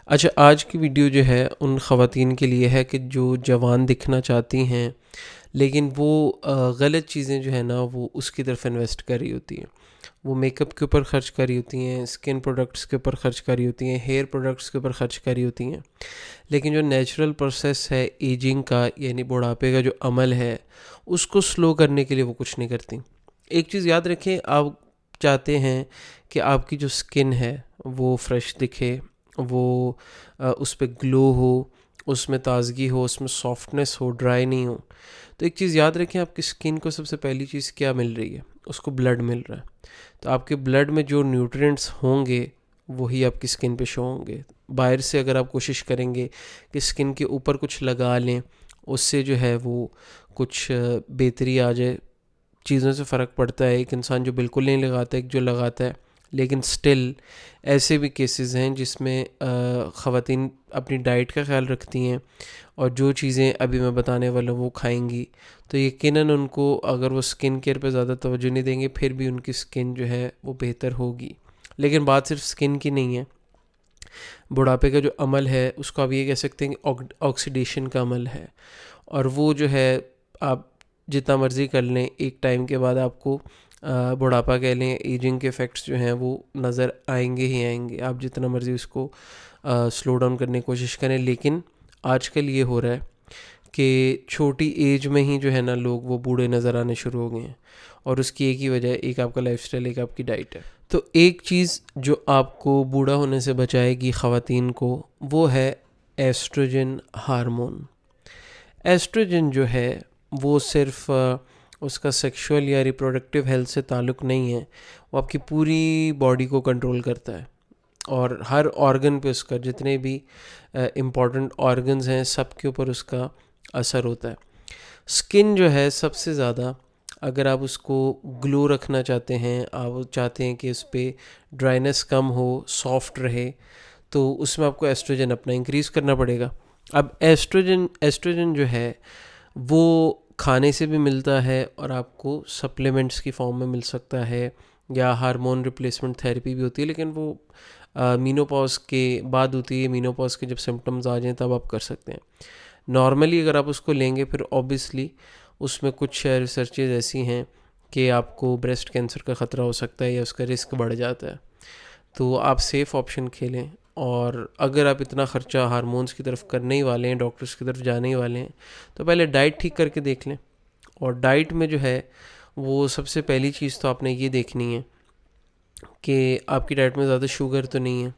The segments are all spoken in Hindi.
अच्छा, आज की वीडियो जो है उन ख़वातीन के लिए है कि जो जवान दिखना चाहती हैं, लेकिन वो गलत चीज़ें जो है ना वो उसकी तरफ इन्वेस्ट कर रही होती हैं। वो मेकअप के ऊपर ख़र्च कर रही होती हैं, स्किन प्रोडक्ट्स के ऊपर ख़र्च कर रही होती हैं, हेयर प्रोडक्ट्स के ऊपर ख़र्च कर रही होती हैं। लेकिन जो नेचुरल प्रोसेस है एजिंग का, यानी बुढ़ापे का जो अमल है, उसको स्लो करने के लिए वो कुछ नहीं करती। एक चीज़ याद रखें, आप चाहते हैं कि आपकी जो स्किन है वो फ्रेश दिखे, वो उस पे ग्लो हो, उसमें ताजगी हो, उसमें सॉफ्टनेस हो, ड्राई नहीं हो। तो एक चीज़ याद रखें, आपकी स्किन को सबसे पहली चीज़ क्या मिल रही है? उसको ब्लड मिल रहा है। तो आपके ब्लड में जो न्यूट्रिएंट्स होंगे वही आपकी स्किन पे शो होंगे। बाहर से अगर आप कोशिश करेंगे कि स्किन के ऊपर कुछ लगा लें, उससे जो है वो कुछ बेहतरी आ जाए, चीज़ों से फ़र्क पड़ता है। एक इंसान जो बिल्कुल नहीं लगाता, एक जो लगाता है। लेकिन स्टिल ऐसे भी केसेस हैं जिसमें ख़वातीन अपनी डाइट का ख्याल रखती हैं और जो चीज़ें अभी मैं बताने वाला हूँ वो खाएंगी, तो यकीनन उनको, अगर वो स्किन केयर पे ज़्यादा तवज्जो नहीं देंगे, फिर भी उनकी स्किन जो है वो बेहतर होगी। लेकिन बात सिर्फ स्किन की नहीं है। बुढ़ापे का जो अमल है उसको आप ये कह सकते हैं कि ऑक्सीडेशन का अमल है। और वो जो है, आप जितना मर्ज़ी कर लें, एक टाइम के बाद आपको बुढ़ापा कह लें, एजिंग के इफ़ेक्ट्स जो हैं वो नज़र आएंगे ही आएंगे। आप जितना मर्ज़ी उसको स्लो डाउन करने की कोशिश करें। लेकिन आजकल ये हो रहा है कि छोटी एज में ही जो है ना लोग वो बूढ़े नज़र आने शुरू हो गए हैं। और उसकी एक ही वजह है, एक आपका लाइफस्टाइल, एक आपकी डाइट है। तो एक चीज़ जो आपको बूढ़ा होने से बचाएगी ख़वातीन को, वो है एस्ट्रोजन हार्मोन। एस्ट्रोजन जो है वो सिर्फ उसका सेक्सुअल या रिप्रोडक्टिव हेल्थ से ताल्लुक़ नहीं है, वो आपकी पूरी बॉडी को कंट्रोल करता है और हर ऑर्गन पे उसका, जितने भी इम्पॉर्टेंट ऑर्गन्स हैं सब के ऊपर उसका असर होता है। स्किन जो है सबसे ज़्यादा, अगर आप उसको ग्लो रखना चाहते हैं, आप चाहते हैं कि उस पर ड्राइनेस कम हो, सॉफ्ट रहे, तो उसमें आपको एस्ट्रोजन अपना इंक्रीज़ करना पड़ेगा। अब एस्ट्रोजन एस्ट्रोजन जो है वो खाने से भी मिलता है और आपको सप्लीमेंट्स की फॉर्म में मिल सकता है, या हार्मोन रिप्लेसमेंट थेरेपी भी होती है, लेकिन वो मीनोपॉज के बाद होती है। मीनोपॉज के जब सिम्टम्स आ जाएं तब आप कर सकते हैं। नॉर्मली अगर आप उसको लेंगे, फिर ऑब्वियसली उसमें कुछ रिसर्चेज ऐसी हैं कि आपको ब्रेस्ट कैंसर का ख़तरा हो सकता है या उसका रिस्क बढ़ जाता है। तो आप सेफ़ ऑप्शन खेलें। और अगर आप इतना ख़र्चा हार्मोन्स की तरफ करने ही वाले हैं, डॉक्टर्स की तरफ जाने ही वाले हैं, तो पहले डाइट ठीक करके देख लें। और डाइट में जो है वो सबसे पहली चीज़ तो आपने ये देखनी है कि आपकी डाइट में ज़्यादा शुगर तो नहीं है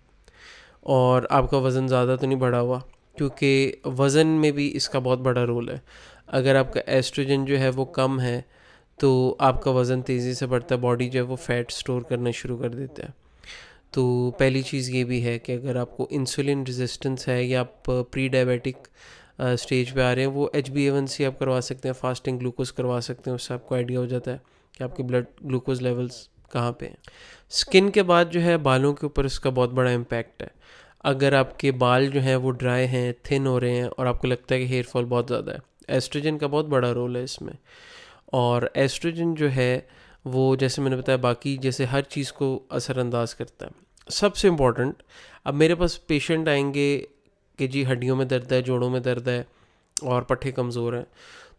और आपका वज़न ज़्यादा तो नहीं बढ़ा हुआ, क्योंकि वज़न में भी इसका बहुत बड़ा रोल है। अगर आपका एस्ट्रोजन जो है वो कम है तो आपका वज़न तेज़ी से बढ़ता है, बॉडी जो है वो फ़ैट स्टोर करना शुरू कर देता है। तो पहली चीज़ ये भी है कि अगर आपको इंसुलिन रेजिस्टेंस है या आप प्री डायबिटिक स्टेज पे आ रहे हैं, वो HbA1c आप करवा सकते हैं, फास्टिंग ग्लूकोज करवा सकते हैं। उससे आपको आइडिया हो जाता है कि आपके ब्लड ग्लूकोज लेवल्स कहाँ पे हैं। स्किन के बाद जो है बालों के ऊपर इसका बहुत बड़ा इम्पैक्ट है। अगर आपके बाल जो हैं वो ड्राई हैं, थिन हो रहे हैं और आपको लगता है कि हेयर फॉल बहुत ज़्यादा है, एस्ट्रोजन का बहुत बड़ा रोल है इसमें। और एस्ट्रोजन जो है वो, जैसे मैंने बताया, बाकी जैसे हर चीज़ को असरअंदाज करता है। सबसे इम्पॉर्टेंट, अब मेरे पास पेशेंट आएंगे कि जी हड्डियों में दर्द है, जोड़ों में दर्द है और पट्टे कमज़ोर हैं,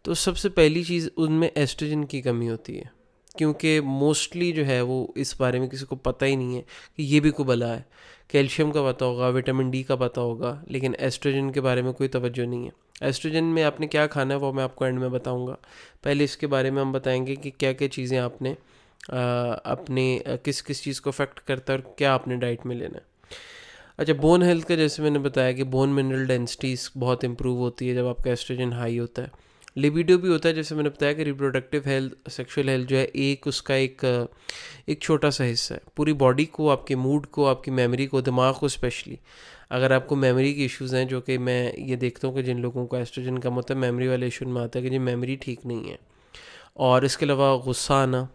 तो सबसे पहली चीज़ उनमें एस्ट्रोजन की कमी होती है। क्योंकि मोस्टली जो है वो इस बारे में किसी को पता ही नहीं है कि ये भी कोई बला है। कैल्शियम का पता होगा, विटामिन डी का पता होगा, लेकिन एस्ट्रोजन के बारे में कोई तवज्जो नहीं है। एस्ट्रोजन में आपने क्या खाना है वो मैं आपको एंड में बताऊंगा। पहले इसके बारे में हम बताएंगे कि क्या क्या चीज़ें आपने अपने किस किस चीज़ को अफेक्ट करता है और क्या आपने डाइट में लेना है। अच्छा, बोन हेल्थ का जैसे मैंने बताया कि बोन मिनरल डेंसिटी बहुत इंप्रूव होती है जब आपका एस्ट्रोजन हाई होता है। लिबिडो भी होता है, जैसे मैंने बताया कि रिप्रोडक्टिव हेल्थ, सेक्सुअल हेल्थ जो है एक उसका एक छोटा सा हिस्सा है। पूरी बॉडी को, आपके मूड को, आपकी मेमोरी को, दिमाग को स्पेशली, अगर आपको मेमोरी के इश्यूज़ हैं, जो कि मैं ये देखता हूँ कि जिन लोगों को एस्ट्रोजन कम होता है मेमोरी वाले इशू में आता है कि जी मेमोरी ठीक नहीं है। और इसके अलावा गुस्सा आना,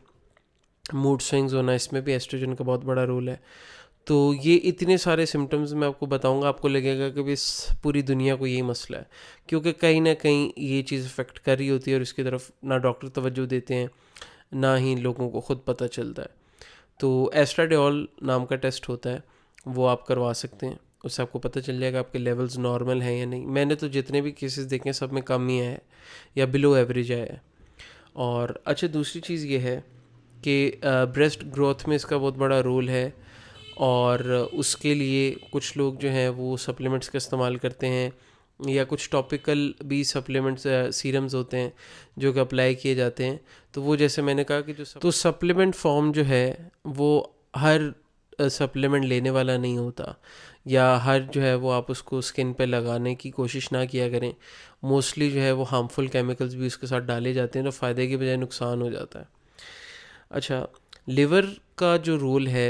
मूड स्विंग्स होना, इसमें भी एस्ट्रोजन का बहुत बड़ा रोल है। तो ये इतने सारे सिम्टम्स मैं आपको बताऊंगा, आपको लगेगा कि इस पूरी दुनिया को यही मसला है, क्योंकि कहीं ना कहीं ये चीज़ अफेक्ट कर रही होती है और इसकी तरफ ना डॉक्टर तवज्जो देते हैं, ना ही लोगों को ख़ुद पता चलता है। तो एस्ट्राडियोल नाम का टेस्ट होता है, वो आप करवा सकते हैं। उससे आपको पता चल जाएगा आपके लेवल्स नॉर्मल हैं या नहीं। मैंने तो जितने भी केसेस देखे हैं सब में कम ही है या बिलो एवरेज आया है। और अच्छा, दूसरी चीज़ ये है कि ब्रेस्ट ग्रोथ में इसका बहुत बड़ा रोल है, और उसके लिए कुछ लोग जो हैं वो सप्लीमेंट्स का इस्तेमाल करते हैं, या कुछ टॉपिकल भी सप्लीमेंट्स सीरम्स होते हैं जो कि अप्लाई किए जाते हैं। तो वो जैसे मैंने कहा कि तो सप्लीमेंट फॉर्म जो है वो हर सप्लीमेंट लेने वाला नहीं होता, या हर जो है वो आप उसको स्किन पे लगाने की कोशिश ना किया करें। मोस्टली जो है वो हार्मफुल केमिकल्स भी उसके साथ डाले जाते हैं, तो फ़ायदे की बजाय नुकसान हो जाता है। अच्छा, लिवर का जो रोल है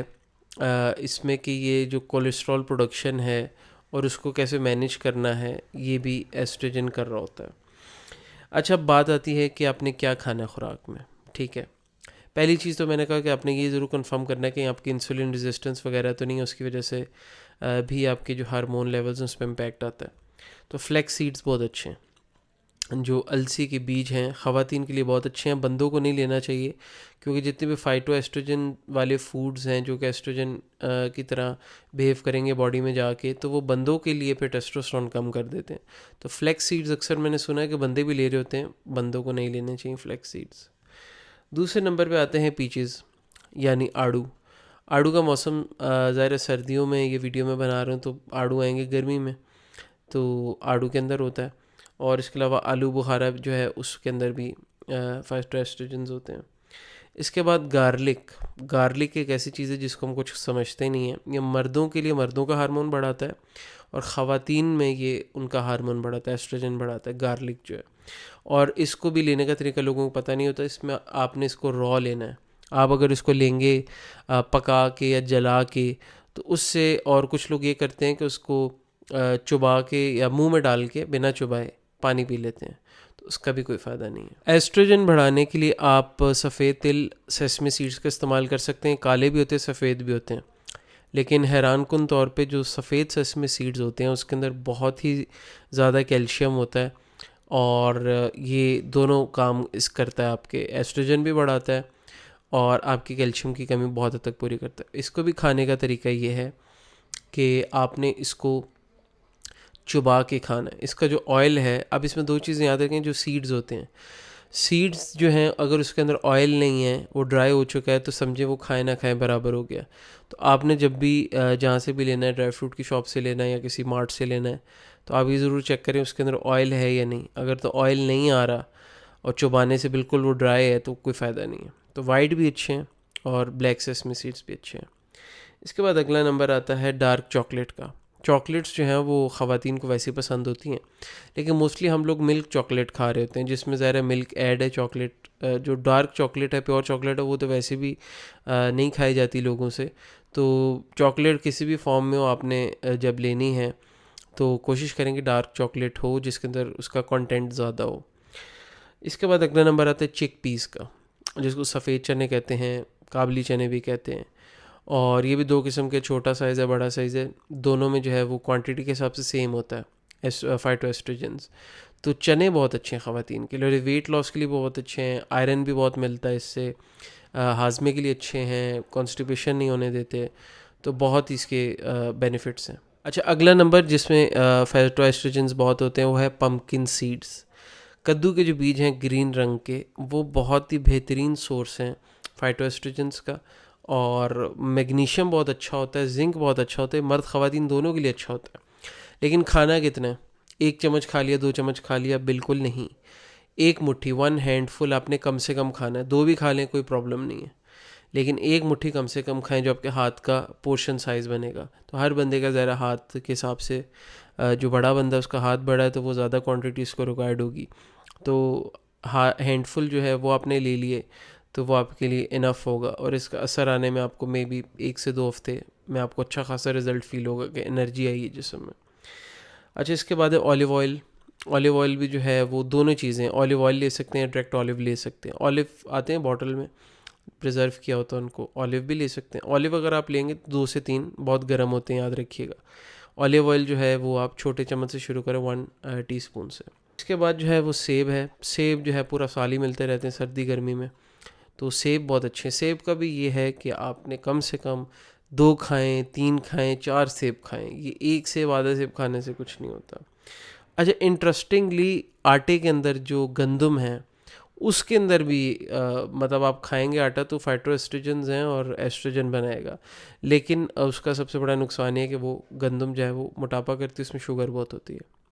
इसमें कि ये जो कोलेस्ट्रॉल प्रोडक्शन है और उसको कैसे मैनेज करना है, ये भी एस्ट्रोजन कर रहा होता है। अच्छा, बात आती है कि आपने क्या खाना है खुराक में। ठीक है, पहली चीज़ तो मैंने कहा कि आपने ये ज़रूर कंफर्म करना है कि आपकी इंसुलिन रेजिस्टेंस वगैरह तो नहीं है, उसकी वजह से भी आपके जो हार्मोन लेवल्स हैं उस पर इम्पैक्ट आता है। तो फ्लैक्स सीड्स बहुत अच्छे हैं, जो अलसी के बीज हैं ख़वातीन के लिए बहुत अच्छे हैं, बंदों को नहीं लेना चाहिए, क्योंकि जितने भी फाइटो एस्ट्रोजन वाले फूड्स हैं जो कि एस्ट्रोजन की तरह बिहेव करेंगे बॉडी में जाके, तो वो बंदों के लिए फिर टेस्टोस्टेरोन कम कर देते हैं। तो फ्लैक्स सीड्स अक्सर मैंने सुना है कि बंदे भी ले रहे होते हैं, बंदों को नहीं लेने चाहिए फ्लैक्स सीड्स। दूसरे नंबर पे आते हैं पीचेस यानी आड़ू। आड़ू का मौसम ज़ाहिर है सर्दियों में ये वीडियो में बना रहा हूँ, तो आड़ू आएंगे गर्मी में, तो आड़ू के अंदर होता है। और इसके अलावा आलू बुखारा जो है उसके अंदर भी फाइटोएस्ट्रोजेंस होते हैं। इसके बाद गार्लिक। गार्लिक एक ऐसी चीज़ है जिसको हम कुछ समझते नहीं हैं। ये मर्दों के लिए मर्दों का हार्मोन बढ़ाता है, और ख़वातीन में ये उनका हार्मोन बढ़ाता है, एस्ट्रोजन बढ़ाता है गार्लिक जो है। और इसको भी लेने का तरीका लोगों को पता नहीं होता। इसमें आपने इसको रॉ लेना है। आप अगर इसको लेंगे पका के या जला के, तो उससे, और कुछ लोग ये करते हैं कि उसको चुबा के या मुंह में डाल के बिना चुबाए पानी पी लेते हैं, तो उसका भी कोई फ़ायदा नहीं है। एस्ट्रोजन बढ़ाने के लिए आप सफ़ेद तिल सेसमी सीड्स का इस्तेमाल कर सकते हैं। काले भी होते हैं, सफ़ेद भी होते हैं, लेकिन हैरान कुन तौर पे जो सफ़ेद सेसमी सीड्स होते हैं उसके अंदर बहुत ही ज़्यादा कैल्शियम होता है, और ये दोनों काम इस करता है, आपके एस्ट्रोजन भी बढ़ाता है और आपकी कैल्शियम की कमी बहुत हद तक पूरी करता है। इसको भी खाने का तरीका ये है कि आपने इसको चुबा के खाना है। इसका जो ऑयल है, अब इसमें दो चीज़ें याद रखें। जो सीड्स होते हैं, सीड्स जो हैं अगर उसके अंदर ऑयल नहीं है, वो ड्राई हो चुका है, तो समझे वो खाए ना खाए बराबर हो गया। तो आपने जब भी जहाँ से भी लेना है, ड्राई फ्रूट की शॉप से लेना है या किसी मार्ट से लेना है, तो आप ये ज़रूर चेक करें उसके अंदर ऑयल है या नहीं। अगर तो ऑयल नहीं आ रहा और चुबाने से बिल्कुल वो ड्राई है, तो कोई फ़ायदा नहीं है। तो वाइट भी अच्छे हैं और ब्लैक सेसमी सीड्स भी अच्छे हैं। इसके बाद अगला नंबर आता है डार्क चॉकलेट का। चॉकलेट्स जो हैं वो ख़वातीन को वैसे पसंद होती हैं, लेकिन मोस्टली हम लोग मिल्क चॉकलेट खा रहे होते हैं जिसमें ज़रा मिल्क ऐड है। चॉकलेट जो डार्क चॉकलेट है, प्योर चॉकलेट है, वो तो वैसे भी नहीं खाई जाती लोगों से। तो चॉकलेट किसी भी फॉर्म में हो, आपने जब लेनी है तो कोशिश करेंगे डार्क चॉकलेट हो जिसके अंदर उसका कंटेंट ज़्यादा हो। इसके बाद अगला नंबर आता है चिक पीस का, जिसको सफ़ेद चने कहते हैं, काबली चने भी कहते हैं। और ये भी दो किस्म के, छोटा साइज़ है, बड़ा साइज़ है। दोनों में जो है वो क्वांटिटी के हिसाब से सेम होता है फाइटो एस्ट्रोजेंस। तो चने बहुत अच्छे हैं ख़वातीन के लिए, और वेट लॉस के लिए बहुत अच्छे हैं। आयरन भी बहुत मिलता है इससे, हाजमे के लिए अच्छे हैं, कॉन्स्टिपेशन नहीं होने देते। तो बहुत इसके बेनिफिट्स हैं। अच्छा, अगला नंबर जिसमें फाइटो एस्ट्रोजेंस बहुत होते हैं वो है पम्पकिन सीड्स। कद्दू के जो बीज हैं ग्रीन रंग के, वो बहुत ही बेहतरीन सोर्स हैं फाइटो एस्ट्रोजेंस का। और मैग्नीशियम बहुत अच्छा होता है, जिंक बहुत अच्छा होता है, मर्द ख़वातीन दोनों के लिए अच्छा होता है। लेकिन खाना कितना है? 1 चम्मच खा लिया, 2 चम्मच खा लिया? बिल्कुल नहीं। 1 मुट्ठी, 1 हैंडफुल आपने कम से कम खाना है। 2 भी खा लें कोई प्रॉब्लम नहीं है, लेकिन 1 मुट्ठी कम से कम खाएं, जो आपके हाथ का पोर्शन साइज़ बनेगा। तो हर बंदे का ज़रा हाथ के हिसाब से, जो बड़ा बंदा उसका हाथ बड़ा है तो वो ज़्यादा क्वांटिटी उसको रिक्वायर्ड होगी। तो हैंडफुल जो है वो आपने ले लिए तो वो आपके लिए इनफ होगा, और इसका असर आने में आपको मे बी 1 से 2 हफ्ते में आपको अच्छा खासा रिजल्ट फील होगा कि एनर्जी आई है जिस्म में। अच्छा, इसके बाद है ऑलिव ऑयल। ऑलिव ऑयल भी जो है वो दोनों चीज़ें, ऑलिव ऑयल ले सकते हैं, डायरेक्ट ऑलिव ले सकते हैं। ऑलिव आते हैं बॉटल में प्रिजर्व किया होता है, उनको ऑलिव भी ले सकते हैं। ऑलिव अगर आप लेंगे तो 2 से 3 बहुत गर्म होते हैं, याद रखिएगा। ऑलिव ऑयल जो है वो आप छोटे चम्मच से शुरू करें, 1 टीस्पून से। इसके बाद जो है वो सेब है। सेब जो है पूरा साल ही मिलते रहते हैं सर्दी गर्मी में, तो सेब बहुत अच्छे हैं। सेब का भी ये है कि आपने कम से कम 2 खाएं, 3 खाएं, 4 सेब खाएं, ये एक सेब आधा सेब खाने से कुछ नहीं होता। अच्छा, इंटरेस्टिंगली आटे के अंदर जो गंदम है उसके अंदर भी मतलब आप खाएंगे आटा तो फाइटोएस्ट्रोजन्स हैं और एस्ट्रोजन बनाएगा, लेकिन उसका सबसे बड़ा नुकसान ये है कि वो गंदम जो है वो मोटापा करती है, उसमें शुगर बहुत होती है।